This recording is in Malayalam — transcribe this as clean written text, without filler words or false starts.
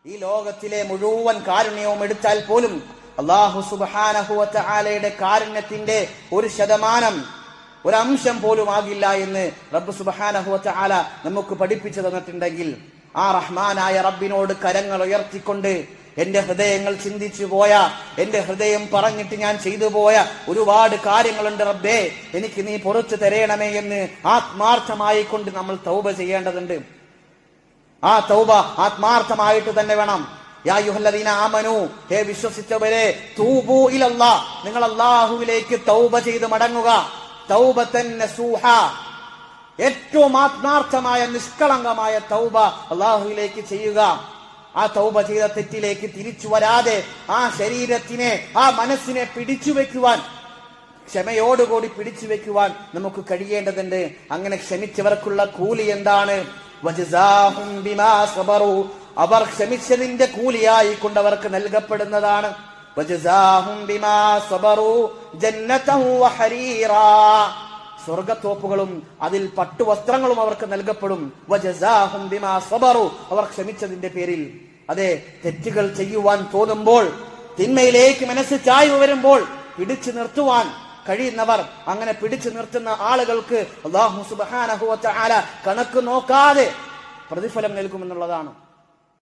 ഈ ലോകത്തിലെ മുഴുവൻ കാരുണ്യവും എടുത്താൽ പോലും അല്ലാഹു സുബ്ഹാനഹു വ തആലയുടെ കാരുണ്യത്തിന്റെ 1%, ഒരംശം പോലും ആകില്ല എന്ന് റബ്ബ് സുബ്ഹാനഹു വ തആല നമുക്ക് പഠിപ്പിച്ചു തന്നിട്ടുണ്ടെങ്കിൽ, ആ റഹ്മാനായ റബ്ബിനോട് കരങ്ങൾ ഉയർത്തിക്കൊണ്ട് എന്റെ ഹൃദയങ്ങൾ ചിന്തിച്ചു പോയ, എന്റെ ഹൃദയം പറഞ്ഞിട്ട് ഞാൻ ചെയ്തു പോയ ഒരുപാട് കാര്യങ്ങളുണ്ട് റബ്ബേ, എനിക്ക് നീ പുറത്തു തരേണമേ എന്ന് ആത്മാർത്ഥമായി കൊണ്ട് നമ്മൾ തൗബ ചെയ്യേണ്ടതുണ്ട്. ആ തൗബ ആത്മാർത്ഥമായിട്ട് തന്നെ വേണം. യാ അയ്യുഹല്ലദീന ആമനൂ, ഹേ വിശ്വസിച്ചവരെ, തൂബൂ ഇലല്ലാഹ്, നിങ്ങൾ അല്ലാഹുവിലേക്ക് തൗബ ചെയ്ത് മടങ്ങുക. തൗബതൻ നസൂഹ, ഏറ്റവും ആത്മാർത്ഥമായ നിഷ്കളങ്കമായ തൗബ അല്ലാഹുവിലേക്ക് ചെയ്യുക. ആ തൗബ ചെയ്ത തെറ്റിലേക്ക് തിരിച്ചു വരാതെ ആ ശരീരത്തിനെ, ആ മനസ്സിനെ പിടിച്ചു വെക്കുവാൻ, ക്ഷമയോടുകൂടി പിടിച്ചു വെക്കുവാൻ നമുക്ക് കഴിയേണ്ടതുണ്ട്. അങ്ങനെ ക്ഷമിച്ചവർക്കുള്ള കൂലി എന്താണ്? വജസാഹും ബിമാ സബറു, അവർ ക്ഷമിച്ചതിന്റെ കൂലിയായി കൊണ്ടവർക്ക് നൽകപ്പെടുന്നതാണ്. വജസാഹും ബിമാ സബറു ജന്നതൻ വഹരീറാ, സ്വർഗത്തോപ്പുകളും അതിൽ പട്ടുവസ്ത്രങ്ങളും അവർക്ക് നൽകപ്പെടും. വജസാഹും ബിമാ സബറു, അവർ ക്ഷമിച്ചതിന്റെ പേരിൽ. അതെ, തെറ്റുകൾ ചെയ്യുവാൻ തോന്നുമ്പോൾ, തിന്മയിലേക്ക് മനസ്സ് ചായ്വ് വരുമ്പോൾ പിടിച്ചു നിർത്തുവാൻ കഴിയുന്നവർ, അങ്ങനെ പിടിച്ചു നിർത്തുന്ന ആളുകൾക്ക് അല്ലാഹു സുബ്ഹാനഹു വ തആല കണക്ക് നോക്കാതെ പ്രതിഫലം നൽകുമെന്നുള്ളതാണ്.